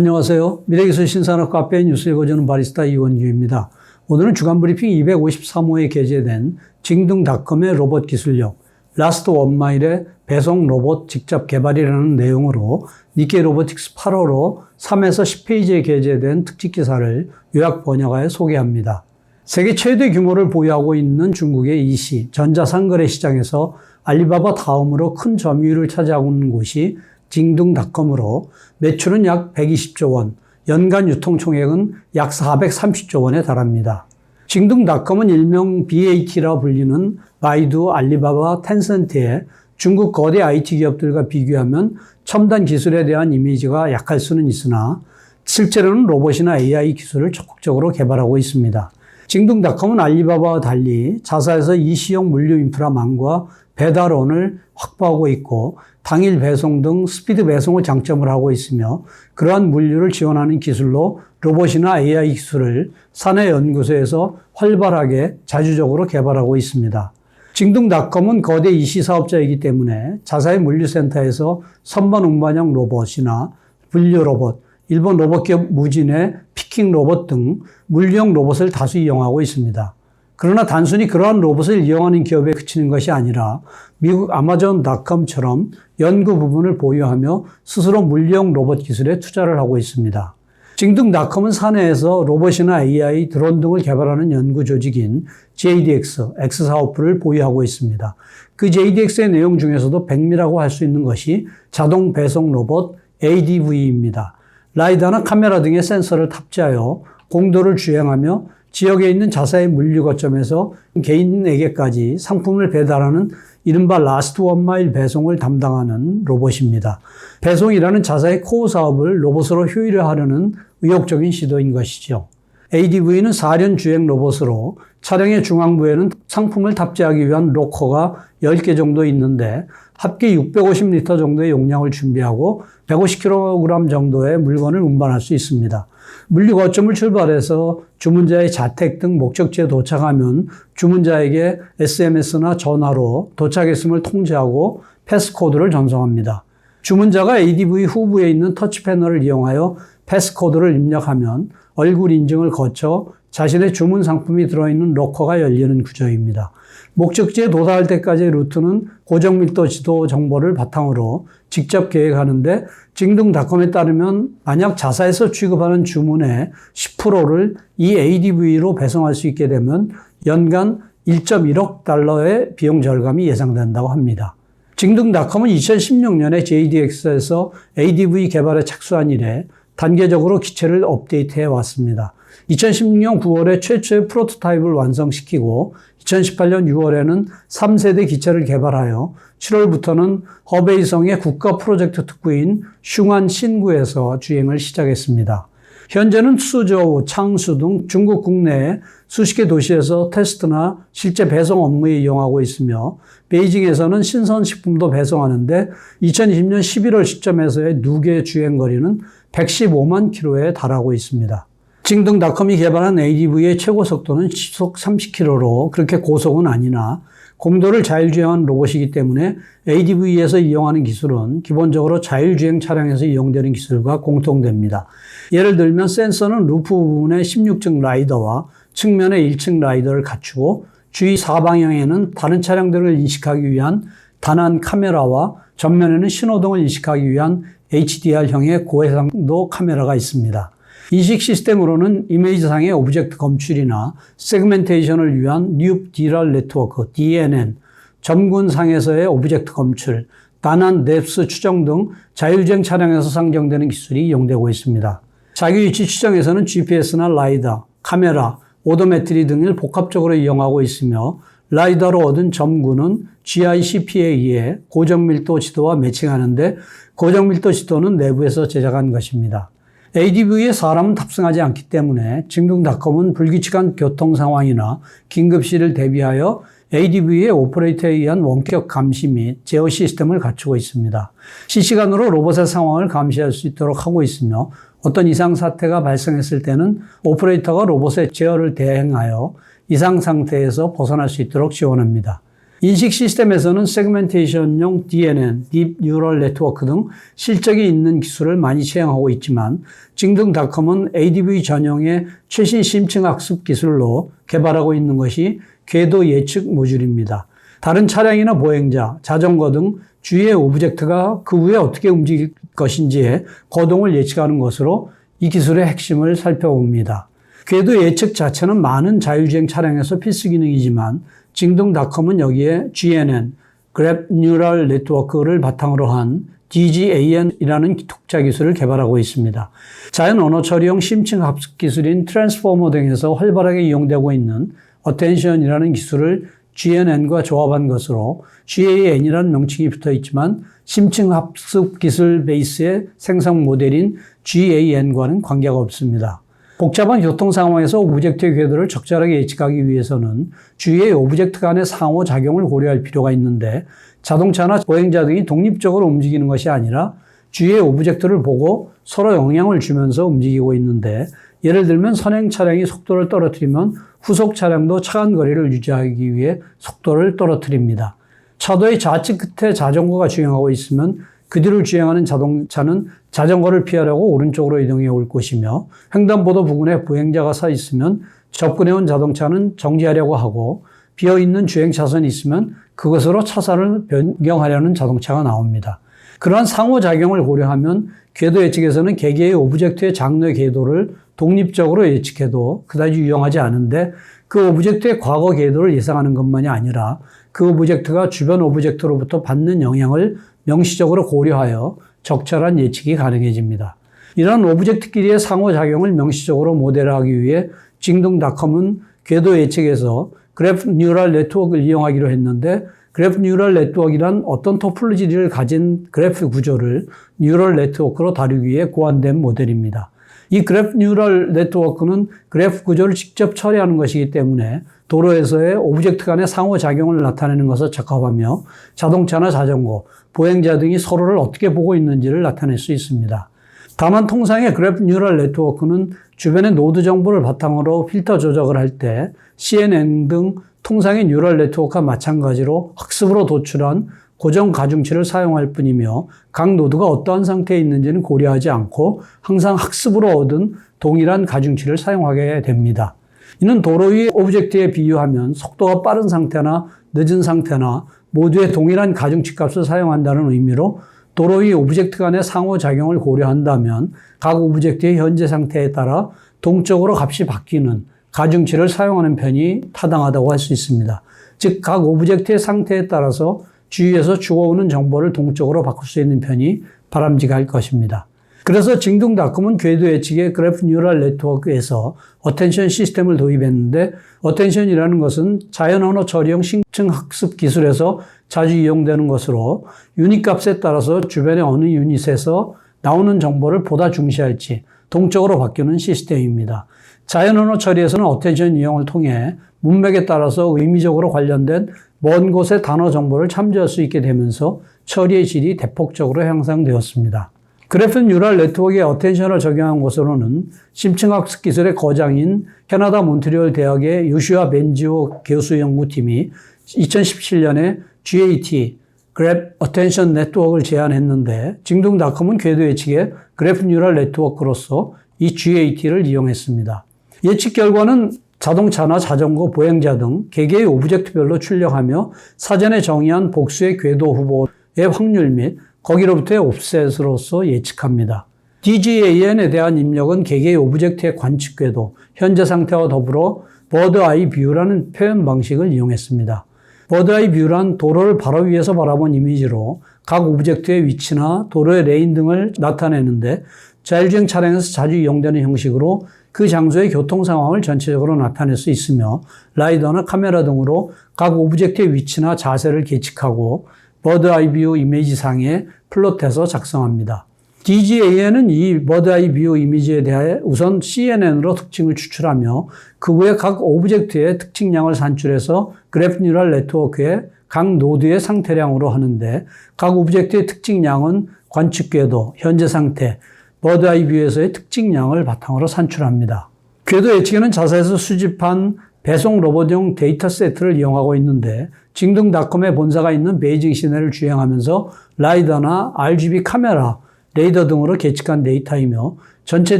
안녕하세요. 미래기술 신산업 카페 뉴스 읽어주는 바리스타 이원규입니다. 오늘은 주간브리핑 253호에 게재된 징둥닷컴의 로봇 기술력, 라스트 원마일의 배송 로봇 직접 개발이라는 내용으로 니케이 로보틱스 8호로 3에서 10페이지에 게재된 특집 기사를 요약 번역하여 소개합니다. 세계 최대 규모를 보유하고 있는 중국의 이시, 전자상거래 시장에서 알리바바 다음으로 큰 점유율을 차지하고 있는 곳이 징둥닷컴으로 매출은 약 120조 원, 연간 유통총액은 약 430조 원에 달합니다. 징둥닷컴은 일명 BAT라 불리는 바이두, 알리바바, 텐센트의 중국 거대 IT 기업들과 비교하면 첨단 기술에 대한 이미지가 약할 수는 있으나 실제로는 로봇이나 AI 기술을 적극적으로 개발하고 있습니다. 징둥닷컴은 알리바바와 달리 자사에서 이시용 물류 인프라망과 배달원을 확보하고 있고 당일 배송 등 스피드 배송을 장점으로 하고 있으며 그러한 물류를 지원하는 기술로 로봇이나 AI 기술을 사내 연구소에서 활발하게 자주적으로 개발하고 있습니다. 징둥닷컴은 거대 이시 사업자이기 때문에 자사의 물류센터에서 선반 운반형 로봇이나 분류 로봇, 일본 로봇기업 무진의 피킹 로봇 등 물류형 로봇을 다수 이용하고 있습니다. 그러나 단순히 그러한 로봇을 이용하는 기업에 그치는 것이 아니라 미국 아마존닷컴처럼 연구 부분을 보유하며 스스로 물류형 로봇 기술에 투자를 하고 있습니다. 징둥닷컴은 사내에서 로봇이나 AI, 드론 등을 개발하는 연구 조직인 JDX, X사업부를 보유하고 있습니다. 그 JDX의 내용 중에서도 백미라고 할 수 있는 것이 자동 배송 로봇 ADV입니다. 라이다나 카메라 등의 센서를 탑재하여 공도를 주행하며 지역에 있는 자사의 물류 거점에서 개인에게까지 상품을 배달하는 이른바 라스트 원마일 배송을 담당하는 로봇입니다. 배송이라는 자사의 코어 사업을 로봇으로 효율화하려는 의욕적인 시도인 것이죠. ADV는 4륜 주행 로봇으로 차량의 중앙부에는 상품을 탑재하기 위한 로커가 10개 정도 있는데 합계 650리터 정도의 용량을 준비하고 150kg 정도의 물건을 운반할 수 있습니다. 물류 거점을 출발해서 주문자의 자택 등 목적지에 도착하면 주문자에게 SMS나 전화로 도착했음을 통지하고 패스코드를 전송합니다. 주문자가 ADV 후부에 있는 터치 패널을 이용하여 패스코드를 입력하면 얼굴 인증을 거쳐 자신의 주문 상품이 들어있는 로커가 열리는 구조입니다. 목적지에 도달할 때까지의 루트는 고정밀도 지도 정보를 바탕으로 직접 계획하는데 징둥닷컴에 따르면 만약 자사에서 취급하는 주문의 10%를 이 ADV로 배송할 수 있게 되면 연간 1.1억 달러의 비용 절감이 예상된다고 합니다. 징둥닷컴은 2016년에 JDX에서 ADV 개발에 착수한 이래 단계적으로 기체를 업데이트해 왔습니다. 2016년 9월에 최초의 프로토타입을 완성시키고 2018년 6월에는 3세대 기체를 개발하여 7월부터는 허베이성의 국가 프로젝트 특구인 슝안 신구에서 주행을 시작했습니다. 현재는 수저우, 창수 등 중국 국내의 수십 개 도시에서 테스트나 실제 배송 업무에 이용하고 있으며 베이징에서는 신선식품도 배송하는데 2020년 11월 시점에서의 누계 주행거리는 115만 킬로에 달하고 있습니다. 징둥닷컴이 개발한 ADV의 최고 속도는 시속 30km로 그렇게 고속은 아니나 공도를 자율주행하는 로봇이기 때문에 ADV에서 이용하는 기술은 기본적으로 자율주행 차량에서 이용되는 기술과 공통됩니다. 예를 들면 센서는 루프 부분에 16층 라이더와 측면에 1층 라이더를 갖추고 주위 사방향에는 다른 차량들을 인식하기 위한 단한 카메라와 전면에는 신호등을 인식하기 위한 HDR형의 고해상도 카메라가 있습니다. 인식 시스템으로는 이미지상의 오브젝트 검출이나 세그멘테이션을 위한 뉴 디럴 네트워크, DNN, 점군상에서의 오브젝트 검출, 단한 뎁스 추정 등 자율주행 차량에서 상정되는 기술이 이용되고 있습니다. 자기 위치 추정에서는 GPS나 라이다, 카메라, 오도메트리 등을 복합적으로 이용하고 있으며 라이다로 얻은 점군은 GICP에 의해 고정밀도 지도와 매칭하는데 고정밀도 지도는 내부에서 제작한 것입니다. ADV에 사람은 탑승하지 않기 때문에 징둥닷컴은 불규칙한 교통 상황이나 긴급시를 대비하여 ADV의 오퍼레이터에 의한 원격 감시 및 제어 시스템을 갖추고 있습니다. 실시간으로 로봇의 상황을 감시할 수 있도록 하고 있으며 어떤 이상 사태가 발생했을 때는 오퍼레이터가 로봇의 제어를 대행하여 이상 상태에서 벗어날 수 있도록 지원합니다. 인식 시스템에서는 세그멘테이션용 DNN, Deep Neural Network 등 실적이 있는 기술을 많이 채용하고 있지만 징등닷컴은 ADV 전용의 최신 심층학습 기술로 개발하고 있는 것이 궤도 예측 모듈입니다. 다른 차량이나 보행자, 자전거 등 주위의 오브젝트가 그 후에 어떻게 움직일 것인지의 거동을 예측하는 것으로 이 기술의 핵심을 살펴봅니다. 궤도 예측 자체는 많은 자율주행 차량에서 필수 기능이지만 징등닷컴은 여기에 GNN, Graph Neural Network를 바탕으로 한 DGAN이라는 독자 기술을 개발하고 있습니다. 자연 언어 처리용 심층 학습 기술인 트랜스포머 등에서 활발하게 이용되고 있는 어텐션이라는 기술을 GNN과 조합한 것으로 GAN이라는 명칭이 붙어 있지만 심층 학습 기술 베이스의 생성 모델인 GAN과는 관계가 없습니다. 복잡한 교통 상황에서 오브젝트의 궤도를 적절하게 예측하기 위해서는 주위의 오브젝트 간의 상호작용을 고려할 필요가 있는데 자동차나 보행자 등이 독립적으로 움직이는 것이 아니라 주위의 오브젝트를 보고 서로 영향을 주면서 움직이고 있는데 예를 들면 선행 차량이 속도를 떨어뜨리면 후속 차량도 차간 거리를 유지하기 위해 속도를 떨어뜨립니다. 차도의 좌측 끝에 자전거가 주행하고 있으면 그 뒤를 주행하는 자동차는 자전거를 피하려고 오른쪽으로 이동해 올 것이며 횡단보도 부근에 보행자가 서 있으면 접근해온 자동차는 정지하려고 하고 비어있는 주행 차선이 있으면 그것으로 차선을 변경하려는 자동차가 나옵니다. 그러한 상호작용을 고려하면 궤도 예측에서는 개개의 오브젝트의 장르의 궤도를 독립적으로 예측해도 그다지 유용하지 않은데 그 오브젝트의 과거 궤도를 예상하는 것만이 아니라 그 오브젝트가 주변 오브젝트로부터 받는 영향을 명시적으로 고려하여 적절한 예측이 가능해집니다. 이러한 오브젝트끼리의 상호작용을 명시적으로 모델하기 위해 징등닷컴은 궤도 예측에서 그래프 뉴럴 네트워크를 이용하기로 했는데 그래프 뉴럴 네트워크란 어떤 토폴로지를 가진 그래프 구조를 뉴럴 네트워크로 다루기 위해 고안된 모델입니다. 이 그래프 뉴럴 네트워크는 그래프 구조를 직접 처리하는 것이기 때문에 도로에서의 오브젝트 간의 상호작용을 나타내는 것에 적합하며 자동차나 자전거, 보행자 등이 서로를 어떻게 보고 있는지를 나타낼 수 있습니다. 다만 통상의 그래프 뉴럴 네트워크는 주변의 노드 정보를 바탕으로 필터 조작을 할 때 CNN 등 통상의 뉴럴 네트워크와 마찬가지로 학습으로 도출한 고정 가중치를 사용할 뿐이며 각 노드가 어떠한 상태에 있는지는 고려하지 않고 항상 학습으로 얻은 동일한 가중치를 사용하게 됩니다. 이는 도로 위의 오브젝트에 비유하면 속도가 빠른 상태나 늦은 상태나 모두의 동일한 가중치 값을 사용한다는 의미로 도로 위 오브젝트 간의 상호작용을 고려한다면 각 오브젝트의 현재 상태에 따라 동적으로 값이 바뀌는 가중치를 사용하는 편이 타당하다고 할 수 있습니다. 즉, 각 오브젝트의 상태에 따라서 주위에서 주워오는 정보를 동적으로 바꿀 수 있는 편이 바람직할 것입니다. 그래서 징등닷컴은 궤도 예측의 그래프 뉴럴 네트워크에서 어텐션 시스템을 도입했는데 어텐션이라는 것은 자연 언어 처리형 심층 학습 기술에서 자주 이용되는 것으로 유닛 값에 따라서 주변의 어느 유닛에서 나오는 정보를 보다 중시할지 동적으로 바뀌는 시스템입니다. 자연 언어 처리에서는 어텐션 이용을 통해 문맥에 따라서 의미적으로 관련된 먼 곳의 단어 정보를 참조할 수 있게 되면서 처리의 질이 대폭적으로 향상되었습니다. 그래프 뉴럴 네트워크에 어텐션을 적용한 것으로는 심층학습 기술의 거장인 캐나다 몬트리올 대학의 요슈아 벤지오 교수 연구팀이 2017년에 GAT, Graph Attention Network를 제안했는데 징등닷컴은 궤도 예측의 그래프 뉴럴 네트워크로서 이 GAT를 이용했습니다. 예측 결과는 자동차나 자전거, 보행자 등 개개의 오브젝트별로 출력하며 사전에 정의한 복수의 궤도 후보의 확률 및 거기로부터의 옵셋으로서 예측합니다. DGAN에 대한 입력은 개개의 오브젝트의 관측 궤도, 현재 상태와 더불어 버드 아이 뷰라는 표현 방식을 이용했습니다. 버드 아이 뷰란 도로를 바로 위에서 바라본 이미지로 각 오브젝트의 위치나 도로의 레인 등을 나타내는데 자율주행 차량에서 자주 이용되는 형식으로 그 장소의 교통 상황을 전체적으로 나타낼 수 있으며 라이더나 카메라 등으로 각 오브젝트의 위치나 자세를 계측하고 버드 아이 뷰 이미지상에 플롯해서 작성합니다. DGAN은 이 버드 아이 뷰 이미지에 대해 우선 CNN으로 특징을 추출하며 그 후에 각 오브젝트의 특징량을 산출해서 그래프 뉴럴 네트워크의 각 노드의 상태량으로 하는데 각 오브젝트의 특징량은 관측 궤도, 현재 상태, 버드 아이 뷰에서의 특징량을 바탕으로 산출합니다. 궤도 예측에는 자사에서 수집한 배송 로봇용 데이터 세트를 이용하고 있는데 징둥닷컴의 본사가 있는 베이징 시내를 주행하면서 라이더나 RGB 카메라, 레이더 등으로 계측한 데이터이며 전체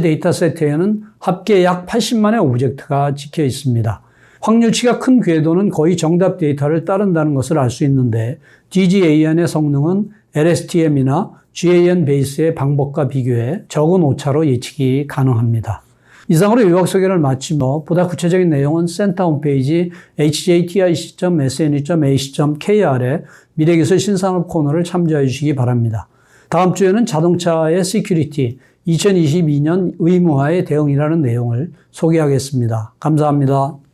데이터 세트에는 합계 약 80만의 오브젝트가 찍혀 있습니다. 확률치가 큰 궤도는 거의 정답 데이터를 따른다는 것을 알 수 있는데 DGAN의 성능은 LSTM이나 GAN 베이스의 방법과 비교해 적은 오차로 예측이 가능합니다. 이상으로 요약 소개를 마치며 보다 구체적인 내용은 센터 홈페이지 hjtic.sne.ac.kr의 미래기술 신산업 코너를 참조해 주시기 바랍니다. 다음 주에는 자동차의 시큐리티 2022년 의무화의 대응이라는 내용을 소개하겠습니다. 감사합니다.